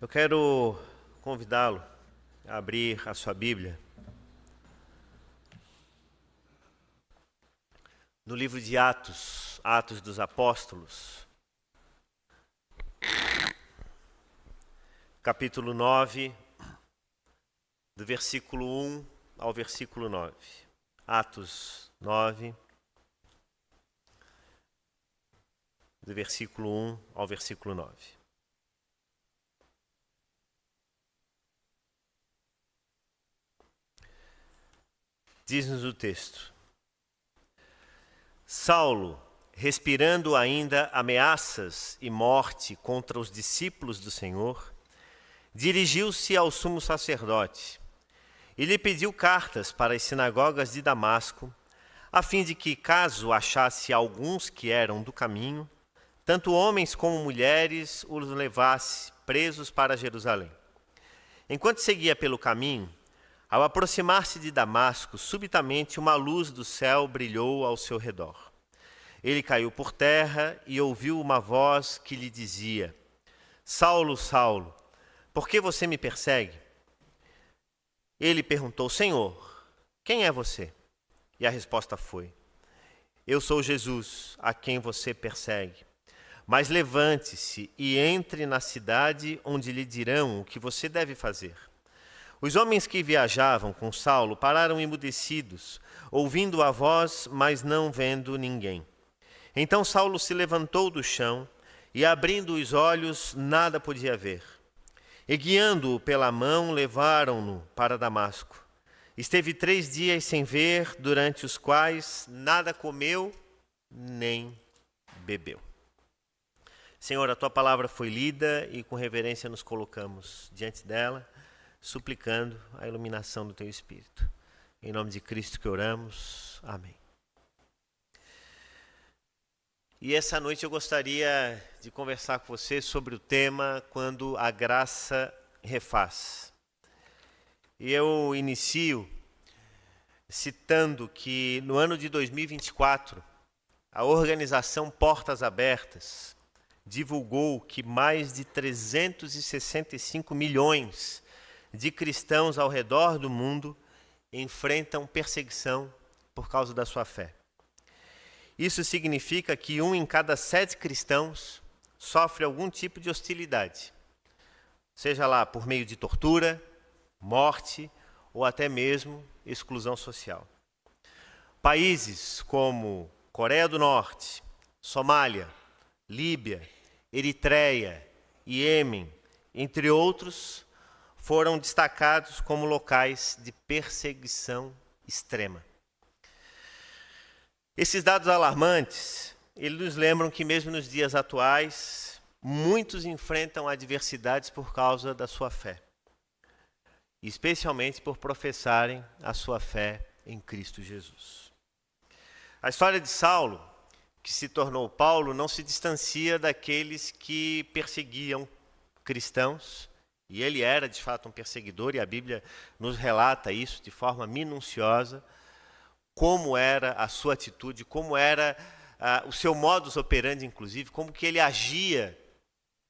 Eu quero convidá-lo a abrir a sua Bíblia no livro de Atos, Atos dos Apóstolos, capítulo 9, do versículo 1 ao versículo 9. Atos 9, do versículo 1 ao versículo 9. Diz-nos o texto: Saulo, respirando ainda ameaças e morte contra os discípulos do Senhor, dirigiu-se ao sumo sacerdote e lhe pediu cartas para as sinagogas de Damasco, a fim de que, caso achasse alguns que eram do caminho, tanto homens como mulheres os levasse presos para Jerusalém. Enquanto seguia pelo caminho, ao aproximar-se de Damasco, subitamente uma luz do céu brilhou ao seu redor. Ele caiu por terra e ouviu uma voz que lhe dizia: Saulo, Saulo, por que você me persegue? Ele perguntou: Senhor, quem é você? E a resposta foi: Eu sou Jesus, a quem você persegue. Mas levante-se e entre na cidade, onde lhe dirão o que você deve fazer. Os homens que viajavam com Saulo pararam emudecidos, ouvindo a voz, mas não vendo ninguém. Então Saulo se levantou do chão e, abrindo os olhos, nada podia ver. E guiando-o pela mão, levaram-no para Damasco. Esteve 3 dias sem ver, durante os quais nada comeu nem bebeu. Senhor, a tua palavra foi lida e com reverência nos colocamos diante dela, suplicando a iluminação do teu Espírito. Em nome de Cristo que oramos. Amém. E essa noite eu gostaria de conversar com você sobre o tema Quando a Graça Refaz. E eu inicio citando que no ano de 2024, a organização Portas Abertas divulgou que mais de 365 milhões de cristãos ao redor do mundo enfrentam perseguição por causa da sua fé. Isso significa que 1 em cada 7 cristãos sofre algum tipo de hostilidade, seja lá por meio de tortura, morte ou até mesmo exclusão social. Países como Coreia do Norte, Somália, Líbia, Eritreia, Iêmen, entre outros, foram destacados como locais de perseguição extrema. Esses dados alarmantes, eles nos lembram que mesmo nos dias atuais, muitos enfrentam adversidades por causa da sua fé, especialmente por professarem a sua fé em Cristo Jesus. A história de Saulo, que se tornou Paulo, não se distancia daqueles que perseguiam cristãos. E ele era, de fato, um perseguidor, e a Bíblia nos relata isso de forma minuciosa, como era a sua atitude, como era o seu modus operandi, inclusive, como que ele agia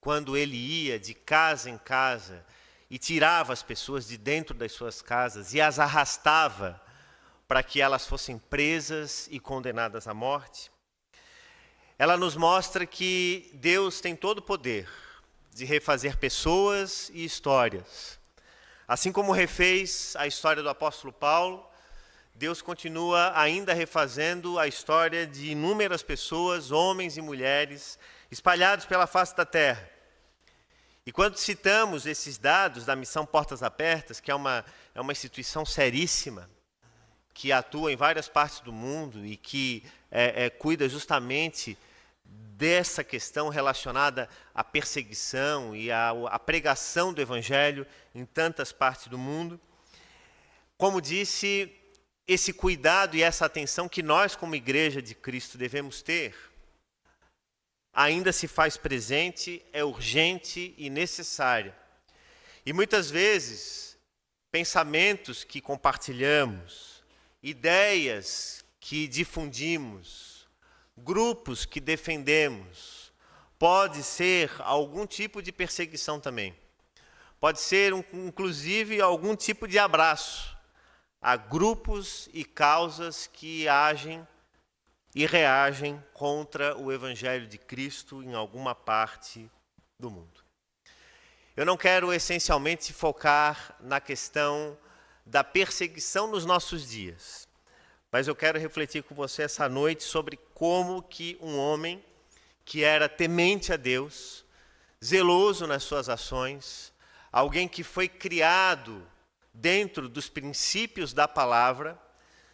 quando ele ia de casa em casa e tirava as pessoas de dentro das suas casas e as arrastava para que elas fossem presas e condenadas à morte. Ela nos mostra que Deus tem todo o poder de refazer pessoas e histórias. Assim como refez a história do apóstolo Paulo, Deus continua ainda refazendo a história de inúmeras pessoas, homens e mulheres, espalhados pela face da terra. E quando citamos esses dados da missão Portas Abertas, que é uma instituição seríssima, que atua em várias partes do mundo e que cuida justamente dessa questão relacionada à perseguição e à pregação do Evangelho em tantas partes do mundo. Como disse, esse cuidado e essa atenção que nós, como Igreja de Cristo, devemos ter, ainda se faz presente, é urgente e necessária. E muitas vezes, pensamentos que compartilhamos, ideias que difundimos, grupos que defendemos, pode ser algum tipo de perseguição também. pode ser inclusive algum tipo de abraço a grupos e causas que agem e reagem contra o Evangelho de Cristo em alguma parte do mundo. Eu não quero essencialmente focar na questão da perseguição nos nossos dias, mas eu quero refletir com você essa noite sobre como que um homem que era temente a Deus, zeloso nas suas ações, alguém que foi criado dentro dos princípios da palavra,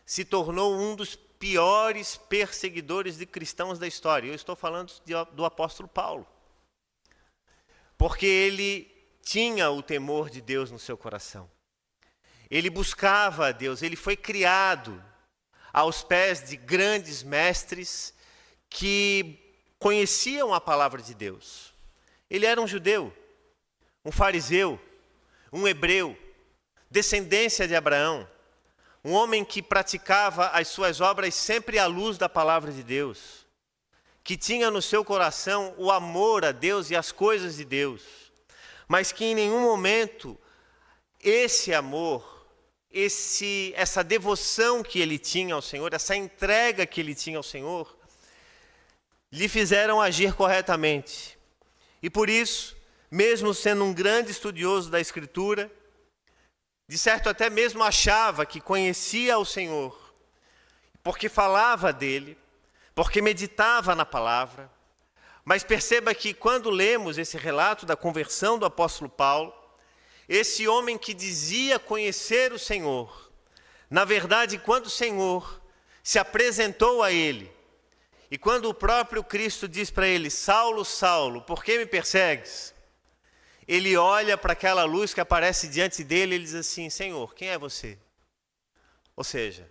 se tornou um dos piores perseguidores de cristãos da história. Eu estou falando do apóstolo Paulo. Porque ele tinha o temor de Deus no seu coração. Ele buscava a Deus, ele foi criado aos pés de grandes mestres que conheciam a palavra de Deus. Ele era um judeu, um fariseu, um hebreu, descendência de Abraão, um homem que praticava as suas obras sempre à luz da palavra de Deus, que tinha no seu coração o amor a Deus e as coisas de Deus, mas que em nenhum momento esse amor, essa devoção que ele tinha ao Senhor, essa entrega que ele tinha ao Senhor, lhe fizeram agir corretamente. E por isso, mesmo sendo um grande estudioso da Escritura, de certo até mesmo achava que conhecia o Senhor, porque falava dele, porque meditava na palavra. Mas perceba que quando lemos esse relato da conversão do apóstolo Paulo, esse homem que dizia conhecer o Senhor, na verdade, quando o Senhor se apresentou a ele, e quando o próprio Cristo diz para ele: Saulo, Saulo, por que me persegues? Ele olha para aquela luz que aparece diante dele e ele diz assim: Senhor, quem é você? Ou seja,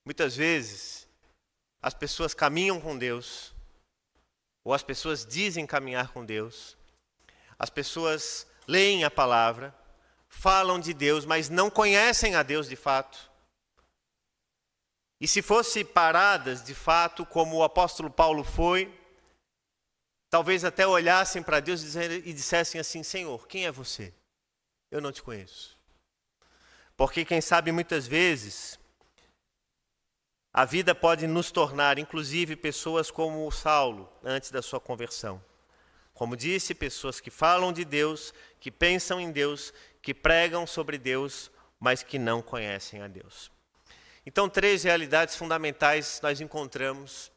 muitas vezes as pessoas caminham com Deus, ou as pessoas dizem caminhar com Deus, as pessoas leem a palavra, falam de Deus, mas não conhecem a Deus de fato. E se fossem paradas de fato, como o apóstolo Paulo foi, talvez até olhassem para Deus e dissessem assim: Senhor, quem é você? Eu não te conheço. Porque quem sabe muitas vezes a vida pode nos tornar, inclusive, pessoas como o Saulo, antes da sua conversão. Como disse, pessoas que falam de Deus, que pensam em Deus, que pregam sobre Deus, mas que não conhecem a Deus. Então, 3 realidades fundamentais nós encontramos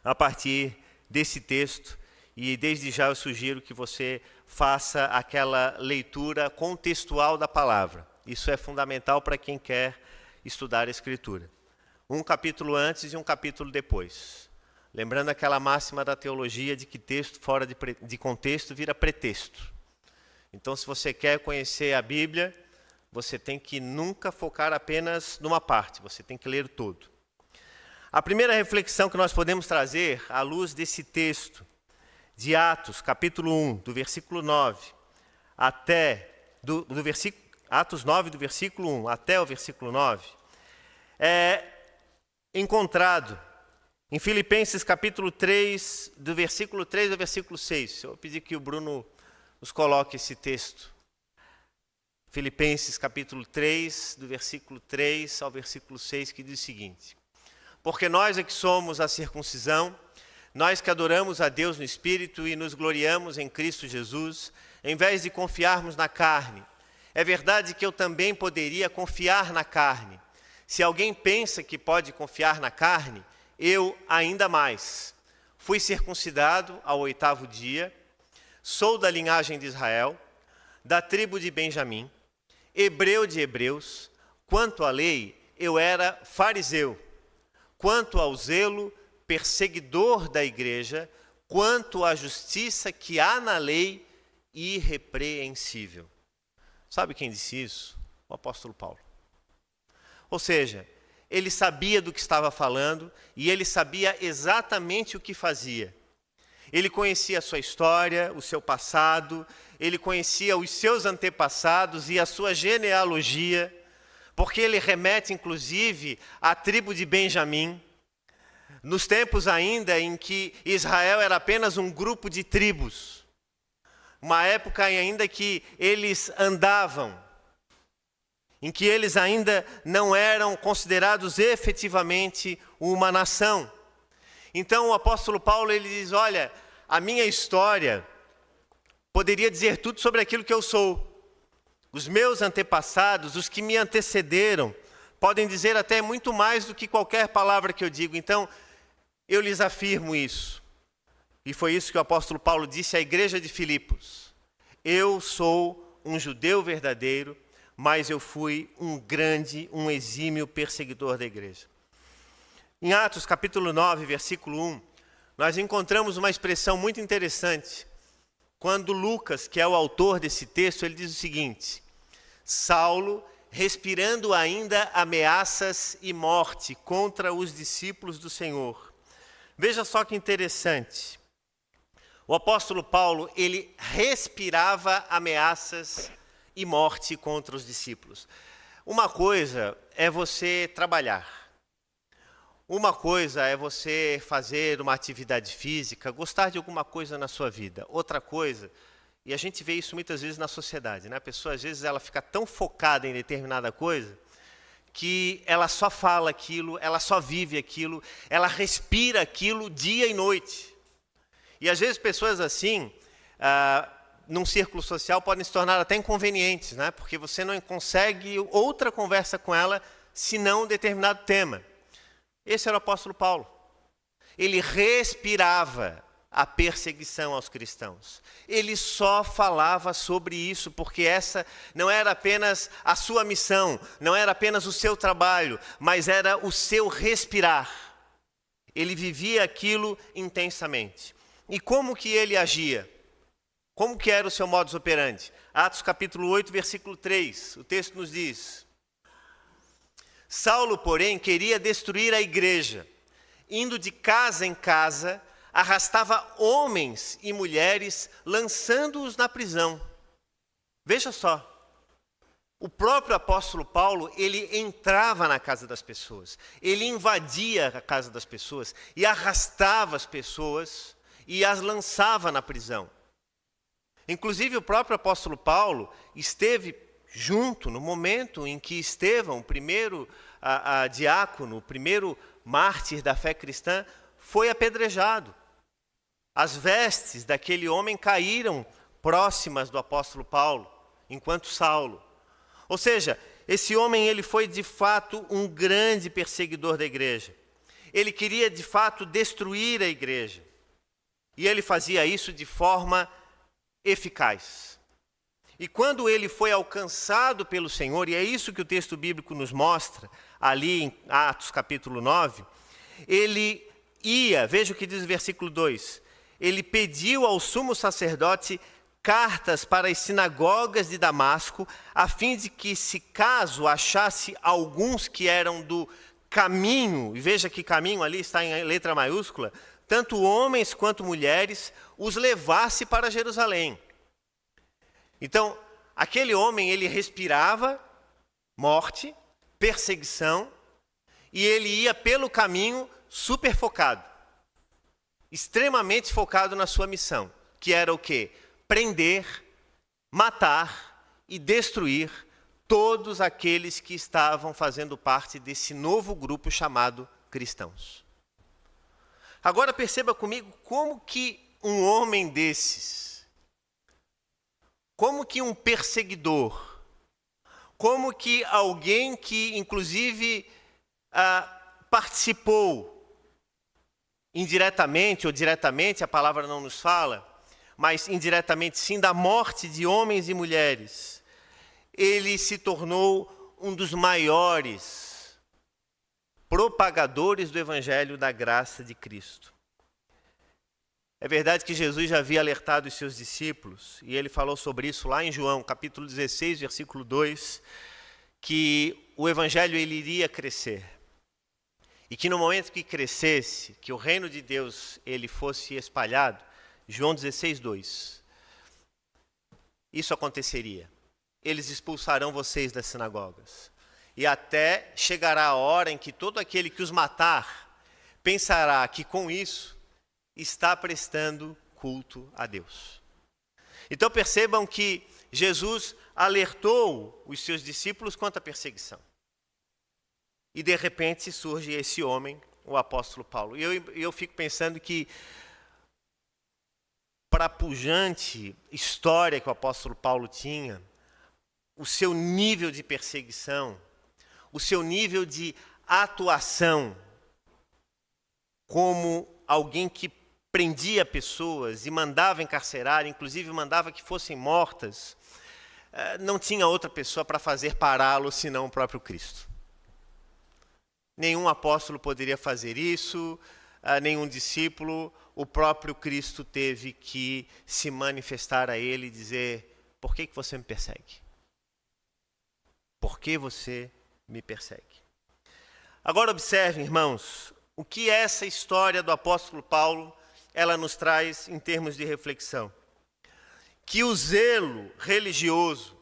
a partir desse texto, e desde já eu sugiro que você faça aquela leitura contextual da palavra. Isso é fundamental para quem quer estudar a Escritura. Um capítulo antes e um capítulo depois. Lembrando aquela máxima da teologia de que texto fora de contexto vira pretexto. Então, se você quer conhecer a Bíblia, você tem que nunca focar apenas numa parte, você tem que ler todo. A primeira reflexão que nós podemos trazer à luz desse texto de Atos, capítulo 1, do versículo 9, Atos 9, do versículo 1 até o versículo 9, é encontrado em Filipenses capítulo 3, do versículo 3 ao versículo 6. Eu vou pedir que o Bruno nos coloque esse texto. Filipenses capítulo 3, do versículo 3 ao versículo 6, que diz o seguinte: Porque nós é que somos a circuncisão, nós que adoramos a Deus no Espírito e nos gloriamos em Cristo Jesus, em vez de confiarmos na carne. É verdade que eu também poderia confiar na carne. Se alguém pensa que pode confiar na carne, eu ainda mais. Fui circuncidado ao 8º dia, sou da linhagem de Israel, da tribo de Benjamim, hebreu de hebreus. Quanto à lei, eu era fariseu. Quanto ao zelo, perseguidor da igreja. Quanto à justiça que há na lei, irrepreensível. Sabe quem disse isso? O apóstolo Paulo. Ou seja, ele sabia do que estava falando e ele sabia exatamente o que fazia. Ele conhecia a sua história, o seu passado, ele conhecia os seus antepassados e a sua genealogia, porque ele remete, inclusive, à tribo de Benjamim, nos tempos ainda em que Israel era apenas um grupo de tribos. uma época ainda que eles andavam, em que eles ainda não eram considerados efetivamente uma nação. Então o apóstolo Paulo ele diz, olha, a minha história poderia dizer tudo sobre aquilo que eu sou. Os meus antepassados, os que me antecederam, podem dizer até muito mais do que qualquer palavra que eu digo. Então, eu lhes afirmo isso. E foi isso que o apóstolo Paulo disse à igreja de Filipos. Eu sou um judeu verdadeiro, mas eu fui um exímio perseguidor da igreja. Em Atos capítulo 9, versículo 1, nós encontramos uma expressão muito interessante. Quando Lucas, que é o autor desse texto, ele diz o seguinte: Saulo, respirando ainda ameaças e morte contra os discípulos do Senhor. Veja só que interessante. O apóstolo Paulo, ele respirava ameaças e morte contra os discípulos. Uma coisa é você trabalhar. Uma coisa é você fazer uma atividade física, gostar de alguma coisa na sua vida. Outra coisa, e a gente vê isso muitas vezes na sociedade, né? A pessoa, às vezes, ela fica tão focada em determinada coisa que ela só fala aquilo, ela só vive aquilo, ela respira aquilo dia e noite. E, às vezes, pessoas assim, num círculo social, podem se tornar até inconvenientes, né? Porque você não consegue outra conversa com ela, senão um determinado tema. Esse era o apóstolo Paulo. Ele respirava a perseguição aos cristãos. Ele só falava sobre isso, porque essa não era apenas a sua missão, não era apenas o seu trabalho, mas era o seu respirar. Ele vivia aquilo intensamente. E como que ele agia? Como que era o seu modus operandi? Atos capítulo 8, versículo 3, o texto nos diz: Saulo, porém, queria destruir a igreja. Indo de casa em casa, arrastava homens e mulheres, lançando-os na prisão. Veja só, o próprio apóstolo Paulo, ele entrava na casa das pessoas, ele invadia a casa das pessoas e arrastava as pessoas e as lançava na prisão. Inclusive, o próprio apóstolo Paulo esteve junto no momento em que Estevão, o primeiro diácono, o primeiro mártir da fé cristã, foi apedrejado. As vestes daquele homem caíram próximas do apóstolo Paulo, enquanto Saulo. Ou seja, esse homem ele foi de fato um grande perseguidor da igreja. Ele queria de fato destruir a igreja. E ele fazia isso de forma eficaz. E quando ele foi alcançado pelo Senhor, e é isso que o texto bíblico nos mostra, ali em Atos capítulo 9, ele ia, veja o que diz o versículo 2, ele pediu ao sumo sacerdote cartas para as sinagogas de Damasco, a fim de que, se caso achasse alguns que eram do caminho, e veja que caminho ali está em letra maiúscula, tanto homens quanto mulheres, os levasse para Jerusalém. Então, aquele homem, ele respirava morte, perseguição, e ele ia pelo caminho super focado, extremamente focado na sua missão, que era o quê? Prender, matar e destruir todos aqueles que estavam fazendo parte desse novo grupo chamado cristãos. Agora perceba comigo como que um homem desses, como que um perseguidor, como que alguém que inclusive participou indiretamente ou diretamente, a palavra não nos fala, mas indiretamente sim, da morte de homens e mulheres, ele se tornou um dos maiores propagadores do evangelho da graça de Cristo. É verdade que Jesus já havia alertado os seus discípulos, e ele falou sobre isso lá em João, capítulo 16, versículo 2, que o evangelho ele iria crescer. E que no momento que crescesse, que o reino de Deus ele fosse espalhado, João 16, 2, isso aconteceria. Eles expulsarão vocês das sinagogas. E até chegará a hora em que todo aquele que os matar pensará que com isso está prestando culto a Deus. Então percebam que Jesus alertou os seus discípulos quanto à perseguição. E de repente surge esse homem, o apóstolo Paulo. E eu fico pensando que, para a pujante história que o apóstolo Paulo tinha, o seu nível de perseguição, o seu nível de atuação como alguém que prendia pessoas e mandava encarcerar, inclusive mandava que fossem mortas, não tinha outra pessoa para fazer pará-lo senão o próprio Cristo. Nenhum apóstolo poderia fazer isso, nenhum discípulo. O próprio Cristo teve que se manifestar a ele e dizer: por que você me persegue? Por que você me persegue? Agora observem, irmãos, o que essa história do apóstolo Paulo ela nos traz em termos de reflexão. Que o zelo religioso,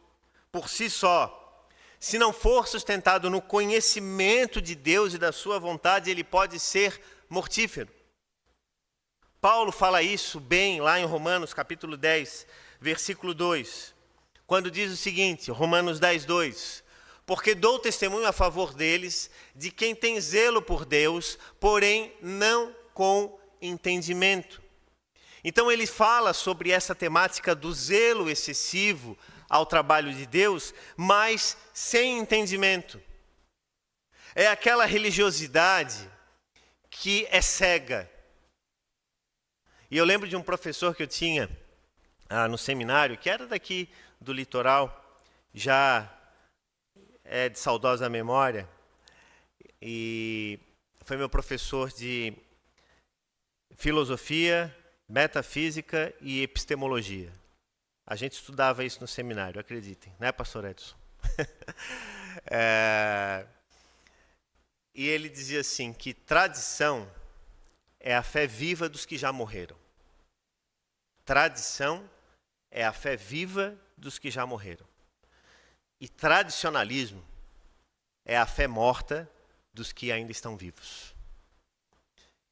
por si só, se não for sustentado no conhecimento de Deus e da sua vontade, ele pode ser mortífero. Paulo fala isso bem lá em Romanos capítulo 10, versículo 2, quando diz o seguinte, Romanos 10, 2, porque dou testemunho a favor deles, de quem tem zelo por Deus, porém não com entendimento. Então ele fala sobre essa temática do zelo excessivo ao trabalho de Deus, mas sem entendimento. É aquela religiosidade que é cega. E eu lembro de um professor que eu tinha no seminário, que era daqui do litoral, já é de saudosa memória, e foi meu professor de filosofia, metafísica e epistemologia. A gente estudava isso no seminário, acreditem, né, pastor Edson? E ele dizia assim, que tradição é a fé viva dos que já morreram. Tradição é a fé viva dos que já morreram. E tradicionalismo é a fé morta dos que ainda estão vivos.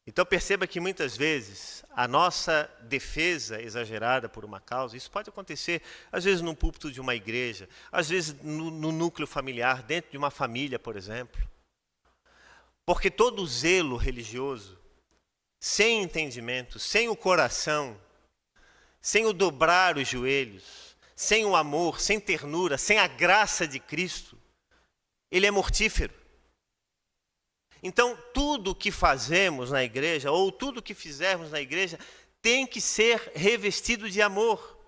Então perceba que muitas vezes a nossa defesa exagerada por uma causa, isso pode acontecer às vezes no púlpito de uma igreja, às vezes no núcleo familiar, dentro de uma família, por exemplo. Porque todo zelo religioso, sem entendimento, sem o coração, sem o dobrar os joelhos, sem o amor, sem ternura, sem a graça de Cristo, ele é mortífero. Então, tudo que fazemos na igreja, ou tudo que fizermos na igreja, tem que ser revestido de amor.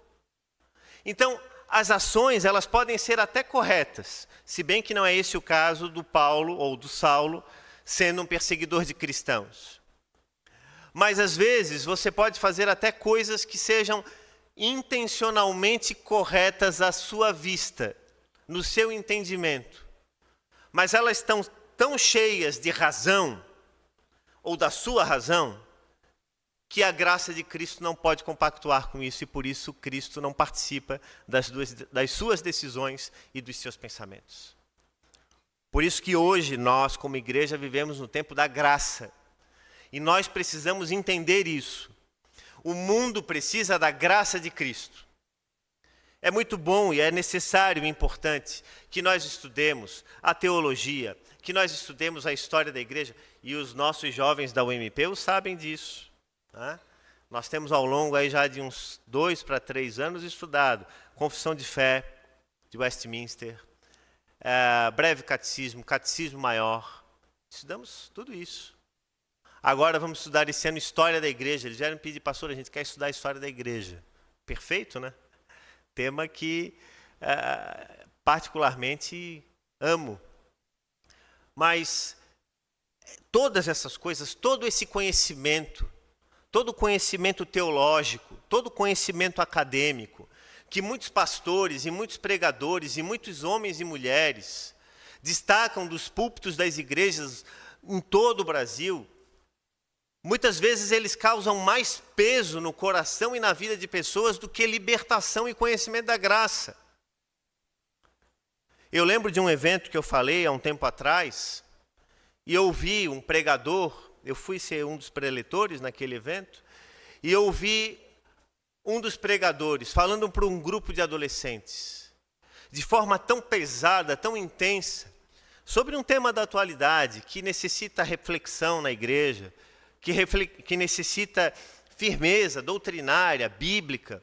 Então, as ações, elas podem ser até corretas, se bem que não é esse o caso do Paulo ou do Saulo, sendo um perseguidor de cristãos. Mas, às vezes, você pode fazer até coisas que sejam intencionalmente corretas à sua vista, no seu entendimento. Mas elas estão tão cheias de razão, ou da sua razão, que a graça de Cristo não pode compactuar com isso, e por isso Cristo não participa das suas decisões e dos seus pensamentos. Por isso que hoje nós, como igreja, vivemos no tempo da graça, e nós precisamos entender isso. O mundo precisa da graça de Cristo. É muito bom e é necessário e importante que nós estudemos a teologia, que nós estudemos a história da igreja, e os nossos jovens da UMP o sabem disso. Né? Nós temos ao longo aí já de uns 2 para 3 anos estudado Confissão de Fé de Westminster, breve catecismo, catecismo maior. Estudamos tudo isso. Agora vamos estudar esse ano História da Igreja. Eles vieram pedir, pastor, a gente quer estudar a História da Igreja. Perfeito, né? Tema que particularmente amo. Mas todas essas coisas, todo esse conhecimento, todo o conhecimento teológico, todo o conhecimento acadêmico, que muitos pastores e muitos pregadores e muitos homens e mulheres destacam dos púlpitos das igrejas em todo o Brasil, muitas vezes eles causam mais peso no coração e na vida de pessoas do que libertação e conhecimento da graça. Eu lembro de um evento que eu falei há um tempo atrás, e eu ouvi um pregador, eu fui ser um dos preletores naquele evento, e eu ouvi um dos pregadores falando para um grupo de adolescentes, de forma tão pesada, tão intensa, sobre um tema da atualidade que necessita reflexão na igreja, que necessita firmeza doutrinária, bíblica,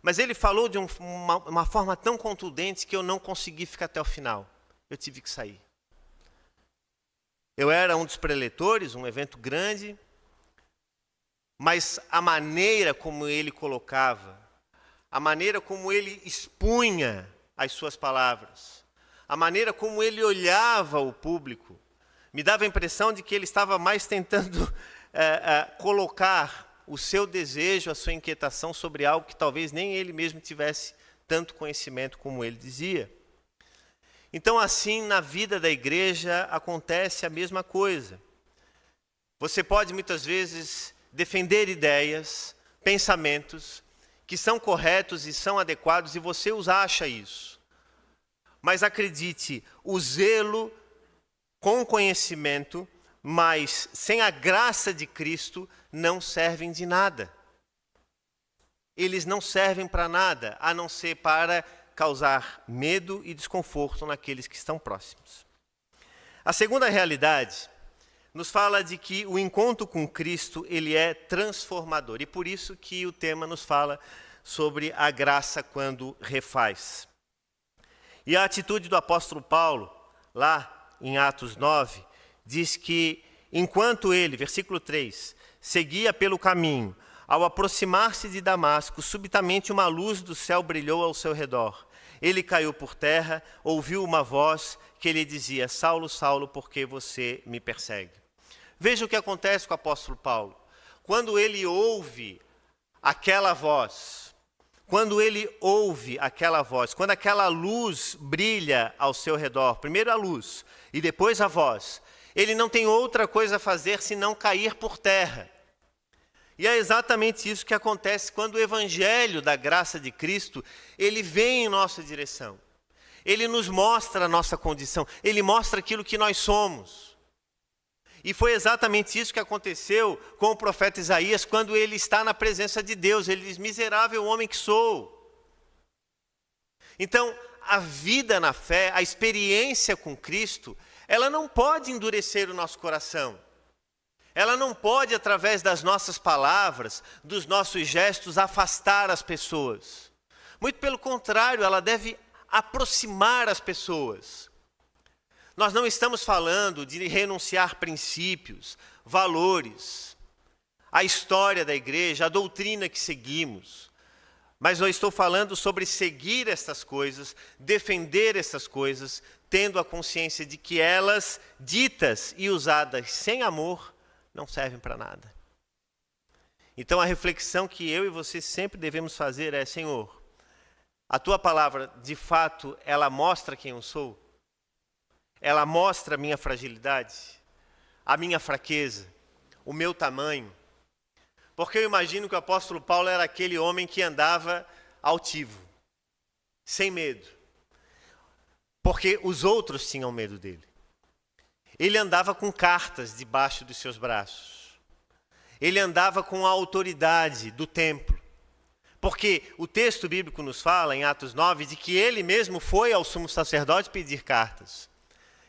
mas ele falou de uma forma tão contundente que eu não consegui ficar até o final. Eu tive que sair. Eu era um dos preletores, um evento grande, mas a maneira como ele colocava, a maneira como ele expunha as suas palavras, a maneira como ele olhava o público, me dava a impressão de que ele estava mais tentando colocar o seu desejo, a sua inquietação sobre algo que talvez nem ele mesmo tivesse tanto conhecimento como ele dizia. Então, assim, na vida da igreja acontece a mesma coisa. Você pode, muitas vezes, defender ideias, pensamentos, que são corretos e são adequados, e você os acha isso. Mas acredite, o zelo com conhecimento, mas sem a graça de Cristo, não servem de nada. Eles não servem para nada, a não ser para causar medo e desconforto naqueles que estão próximos. A segunda realidade nos fala de que o encontro com Cristo, ele é transformador. E por isso que o tema nos fala sobre a graça quando refaz. E a atitude do apóstolo Paulo, lá em Atos 9, diz que enquanto ele, versículo 3, seguia pelo caminho, ao aproximar-se de Damasco, subitamente uma luz do céu brilhou ao seu redor. Ele caiu por terra, ouviu uma voz que lhe dizia: Saulo, Saulo, por que você me persegue? Veja o que acontece com o apóstolo Paulo. Quando ele ouve aquela voz, quando aquela luz brilha ao seu redor, primeiro a luz e depois a voz, ele não tem outra coisa a fazer senão cair por terra. E é exatamente isso que acontece quando o evangelho da graça de Cristo, ele vem em nossa direção. Ele nos mostra a nossa condição, ele mostra aquilo que nós somos. E foi exatamente isso que aconteceu com o profeta Isaías, quando ele está na presença de Deus. Ele diz: miserável homem que sou. Então, a vida na fé, a experiência com Cristo, ela não pode endurecer o nosso coração. Ela não pode, através das nossas palavras, dos nossos gestos, afastar as pessoas. Muito pelo contrário, ela deve aproximar as pessoas. Nós não estamos falando de renunciar princípios, valores, a história da igreja, a doutrina que seguimos. Mas eu estou falando sobre seguir estas coisas, defender estas coisas, tendo a consciência de que elas, ditas e usadas sem amor, não servem para nada. Então a reflexão que eu e você sempre devemos fazer é: Senhor, a tua palavra, de fato, ela mostra quem eu sou? Ela mostra a minha fragilidade, a minha fraqueza, o meu tamanho? Porque eu imagino que o apóstolo Paulo era aquele homem que andava altivo, sem medo. Porque os outros tinham medo dele. Ele andava com cartas debaixo dos seus braços. Ele andava com a autoridade do templo. Porque o texto bíblico nos fala, em Atos 9, de que ele mesmo foi ao sumo sacerdote pedir cartas.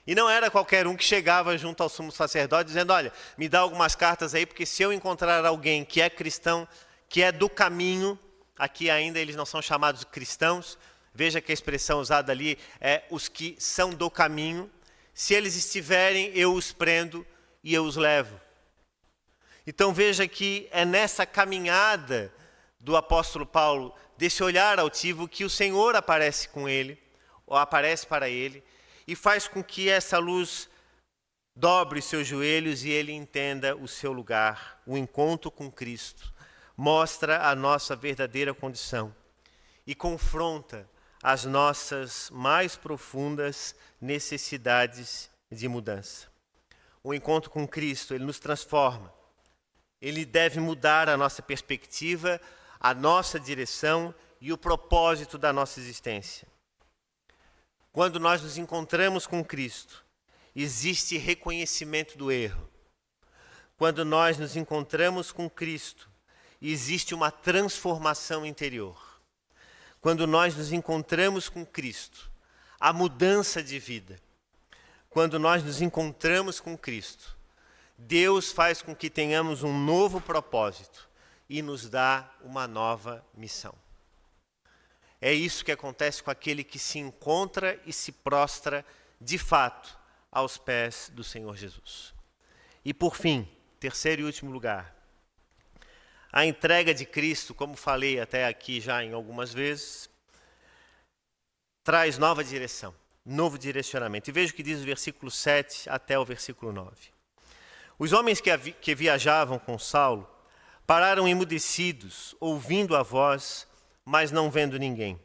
E não era qualquer um que chegava junto ao sumo sacerdote dizendo: olha, me dá algumas cartas aí, porque se eu encontrar alguém que é cristão, que é do caminho, aqui ainda eles não são chamados cristãos, veja que a expressão usada ali é os que são do caminho. Se eles estiverem, eu os prendo e eu os levo. Então veja que é nessa caminhada do apóstolo Paulo, desse olhar altivo, que o Senhor aparece com ele, ou aparece para ele, e faz com que essa luz dobre os seus joelhos e ele entenda o seu lugar. O encontro com Cristo mostra a nossa verdadeira condição e confronta as nossas mais profundas necessidades de mudança. O encontro com Cristo, ele nos transforma. Ele deve mudar a nossa perspectiva, a nossa direção e o propósito da nossa existência. Quando nós nos encontramos com Cristo, existe reconhecimento do erro. Quando nós nos encontramos com Cristo, existe uma transformação interior. Quando nós nos encontramos com Cristo, a mudança de vida. Quando nós nos encontramos com Cristo, Deus faz com que tenhamos um novo propósito e nos dá uma nova missão. É isso que acontece com aquele que se encontra e se prostra de fato aos pés do Senhor Jesus. E por fim, terceiro e último lugar, a entrega de Cristo, como falei até aqui já em algumas vezes, traz nova direção, novo direcionamento. E veja o que diz o versículo 7 até o versículo 9. Os homens que viajavam com Saulo pararam emudecidos, ouvindo a voz, mas não vendo ninguém.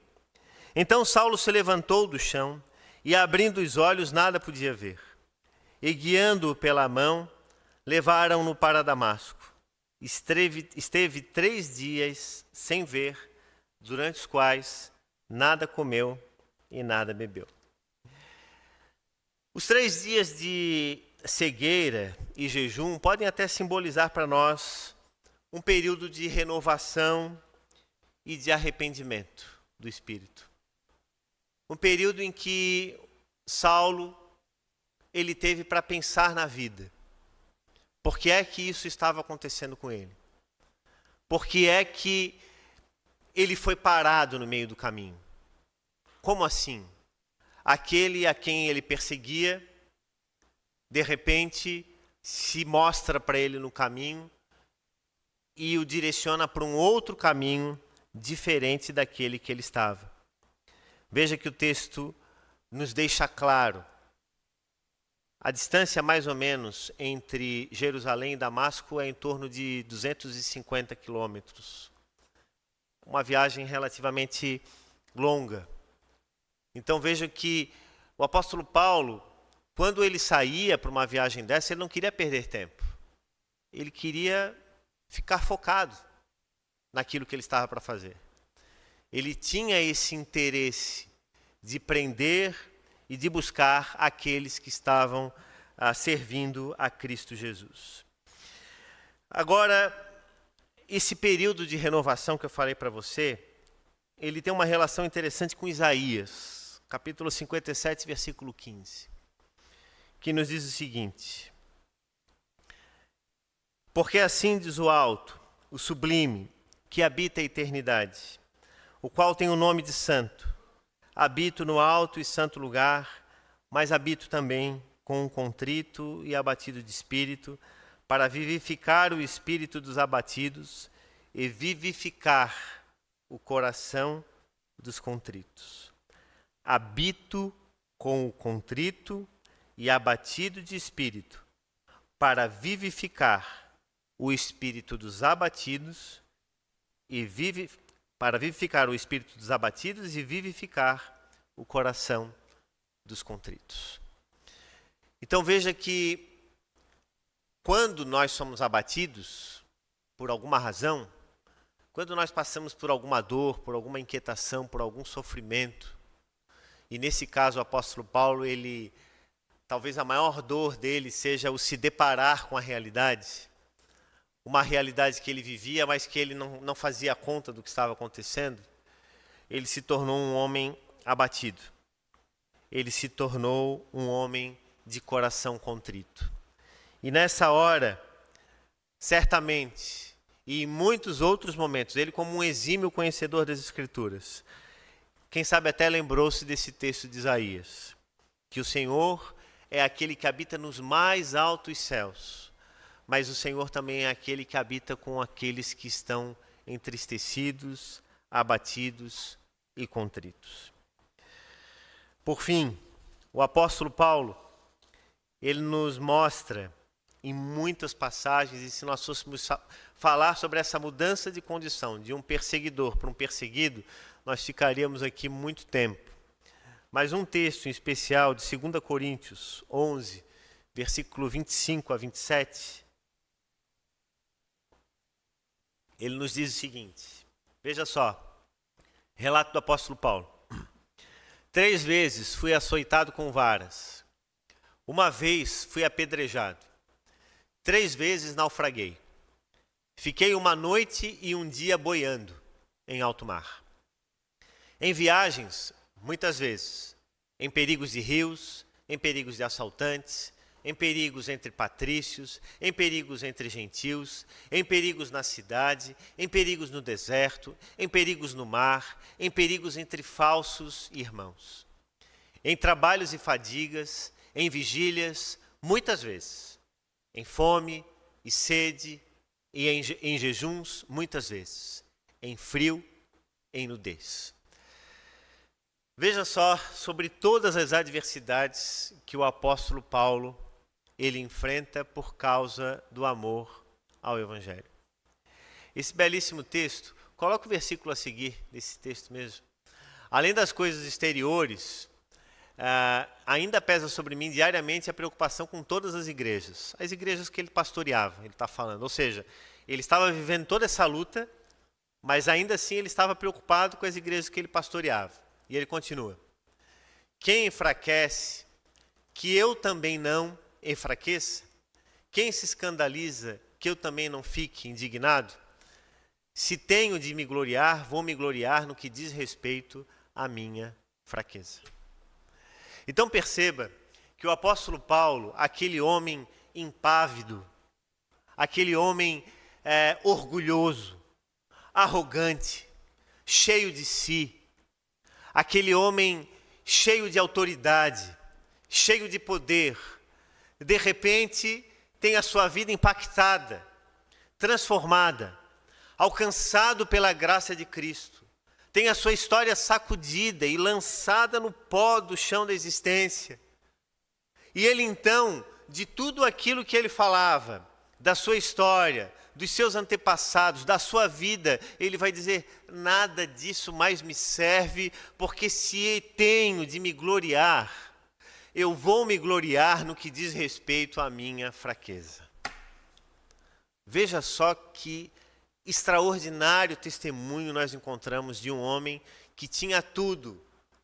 Então Saulo se levantou do chão e, abrindo os olhos, nada podia ver. E, guiando-o pela mão, levaram-no para Damasco. Esteve 3 dias sem ver, durante os quais nada comeu e nada bebeu. Os 3 dias de cegueira e jejum podem até simbolizar para nós um período de renovação e de arrependimento do espírito. Um período em que Saulo ele teve para pensar na vida. Por que é que isso estava acontecendo com ele? Por que é que ele foi parado no meio do caminho? Como assim? Aquele a quem ele perseguia, de repente, se mostra para ele no caminho e o direciona para um outro caminho diferente daquele que ele estava. Veja que o texto nos deixa claro. A distância mais ou menos entre Jerusalém e Damasco é em torno de 250 quilômetros. Uma viagem relativamente longa. Então veja que o apóstolo Paulo, quando ele saía para uma viagem dessa, ele não queria perder tempo. Ele queria ficar focado naquilo que ele estava para fazer. Ele tinha esse interesse de prender e de buscar aqueles que estavam servindo a Cristo Jesus. Agora, esse período de renovação que eu falei para você, ele tem uma relação interessante com Isaías, capítulo 57, versículo 15, que nos diz o seguinte: porque assim diz o alto, o sublime, que habita a eternidade, o qual tem o nome de santo. Habito no alto e santo lugar, mas habito também com um contrito e abatido de espírito, para vivificar o espírito dos abatidos e vivificar o coração dos contritos. Habito com o contrito e abatido de espírito, para vivificar o espírito dos abatidos e para vivificar o espírito dos abatidos e vivificar o coração dos contritos. Então veja que quando nós somos abatidos por alguma razão, quando nós passamos por alguma dor, por alguma inquietação, por algum sofrimento, e nesse caso o apóstolo Paulo, talvez a maior dor dele seja o se deparar com a realidade, uma realidade que ele vivia, mas que ele não fazia conta do que estava acontecendo, ele se tornou um homem abatido. Ele se tornou um homem de coração contrito. E nessa hora, certamente, e em muitos outros momentos, ele como um exímio conhecedor das Escrituras, quem sabe até lembrou-se desse texto de Isaías, que o Senhor é aquele que habita nos mais altos céus, mas o Senhor também é aquele que habita com aqueles que estão entristecidos, abatidos e contritos. Por fim, o apóstolo Paulo, ele nos mostra em muitas passagens, e se nós fôssemos falar sobre essa mudança de condição de um perseguidor para um perseguido, nós ficaríamos aqui muito tempo. Mas um texto em especial de 2 Coríntios 11, versículo 25 a 27, ele nos diz o seguinte, veja só, relato do apóstolo Paulo. 3 vezes fui açoitado com varas, 1 vez fui apedrejado, 3 vezes naufraguei. Fiquei uma noite e um dia boiando em alto mar. Em viagens, muitas vezes, em perigos de rios, em perigos de assaltantes, em perigos entre patrícios, em perigos entre gentios, em perigos na cidade, em perigos no deserto, em perigos no mar, em perigos entre falsos irmãos. Em trabalhos e fadigas, em vigílias, muitas vezes. Em fome e sede e em jejuns, muitas vezes. Em frio, em nudez. Veja só sobre todas as adversidades que o apóstolo Paulo ele enfrenta por causa do amor ao Evangelho. Esse belíssimo texto, coloca o versículo a seguir desse texto mesmo. Além das coisas exteriores, ainda pesa sobre mim diariamente a preocupação com todas as igrejas que ele pastoreava, ele está falando. Ou seja, ele estava vivendo toda essa luta, mas ainda assim ele estava preocupado com as igrejas que ele pastoreava. E ele continua: quem enfraquece, que eu também não enfraqueça? Quem se escandaliza, que eu também não fique indignado? Se tenho de me gloriar, vou me gloriar no que diz respeito à minha fraqueza. Então perceba que o apóstolo Paulo, aquele homem impávido, aquele homem orgulhoso, arrogante, cheio de si, aquele homem cheio de autoridade, cheio de poder, de repente tem a sua vida impactada, transformada, alcançado pela graça de Cristo, tem a sua história sacudida e lançada no pó do chão da existência. E ele então, de tudo aquilo que ele falava, da sua história, dos seus antepassados, da sua vida, ele vai dizer: nada disso mais me serve, porque se tenho de me gloriar, eu vou me gloriar no que diz respeito à minha fraqueza. Veja só que extraordinário testemunho nós encontramos de um homem que tinha tudo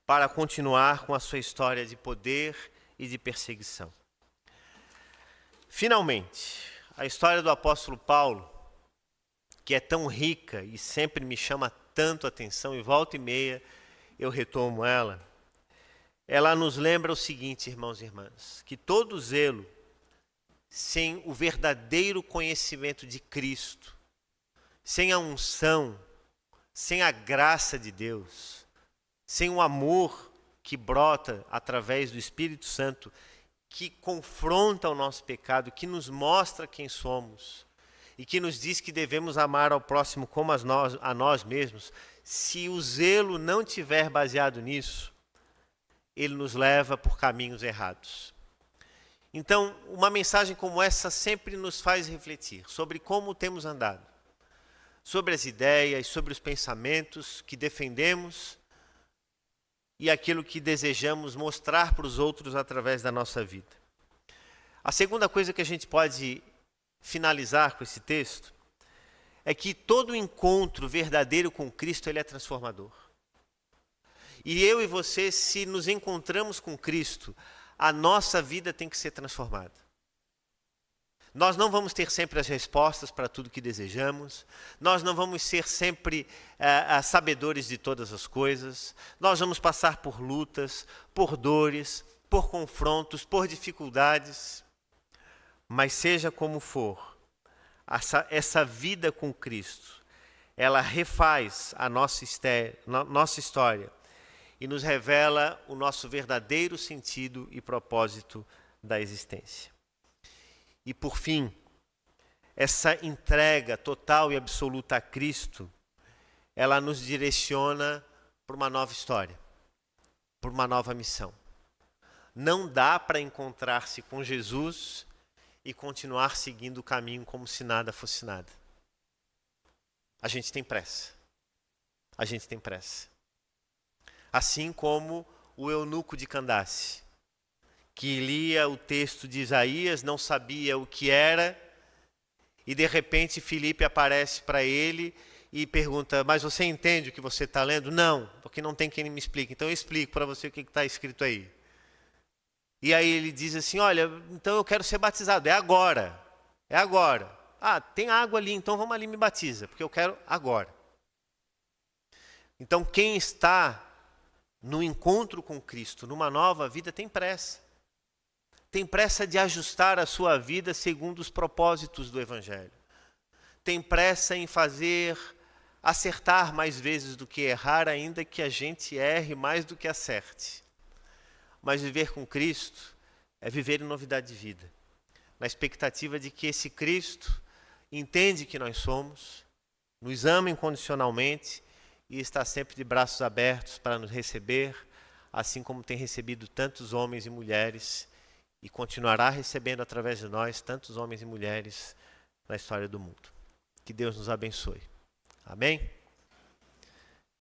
para continuar com a sua história de poder e de perseguição. Finalmente, a história do apóstolo Paulo, que é tão rica e sempre me chama tanto a atenção, e volta e meia eu retomo ela nos lembra o seguinte, irmãos e irmãs, que todo zelo sem o verdadeiro conhecimento de Cristo, sem a unção, sem a graça de Deus, sem o amor que brota através do Espírito Santo, que confronta o nosso pecado, que nos mostra quem somos e que nos diz que devemos amar ao próximo como a nós mesmos, se o zelo não tiver baseado nisso, ele nos leva por caminhos errados. Então, uma mensagem como essa sempre nos faz refletir sobre como temos andado, sobre as ideias, sobre os pensamentos que defendemos e aquilo que desejamos mostrar para os outros através da nossa vida. A segunda coisa que a gente pode finalizar com esse texto é que todo encontro verdadeiro com Cristo, ele é transformador. E eu e você, se nos encontramos com Cristo, a nossa vida tem que ser transformada. Nós não vamos ter sempre as respostas para tudo que desejamos, nós não vamos ser sempre sabedores de todas as coisas, nós vamos passar por lutas, por dores, por confrontos, por dificuldades, mas seja como for, essa vida com Cristo, ela refaz a nossa história e nos revela o nosso verdadeiro sentido e propósito da existência. E por fim, essa entrega total e absoluta a Cristo, ela nos direciona para uma nova história, para uma nova missão. Não dá para encontrar-se com Jesus e continuar seguindo o caminho como se nada fosse nada. A gente tem pressa. A gente tem pressa. Assim como o eunuco de Candace, que lia o texto de Isaías, não sabia o que era, e de repente Filipe aparece para ele e pergunta: mas você entende o que você está lendo? Não, porque não tem quem me explique. Então eu explico para você o que está escrito aí. E aí ele diz assim: olha, então eu quero ser batizado, é agora. tem água ali, então vamos ali e me batiza, porque eu quero agora. Então quem está no encontro com Cristo, numa nova vida, tem pressa. Tem pressa de ajustar a sua vida segundo os propósitos do Evangelho. Tem pressa em acertar mais vezes do que errar, ainda que a gente erre mais do que acerte. Mas viver com Cristo é viver em novidade de vida, na expectativa de que esse Cristo entende que nós somos, nos ama incondicionalmente e está sempre de braços abertos para nos receber, assim como tem recebido tantos homens e mulheres e continuará recebendo através de nós tantos homens e mulheres na história do mundo. Que Deus nos abençoe. Amém?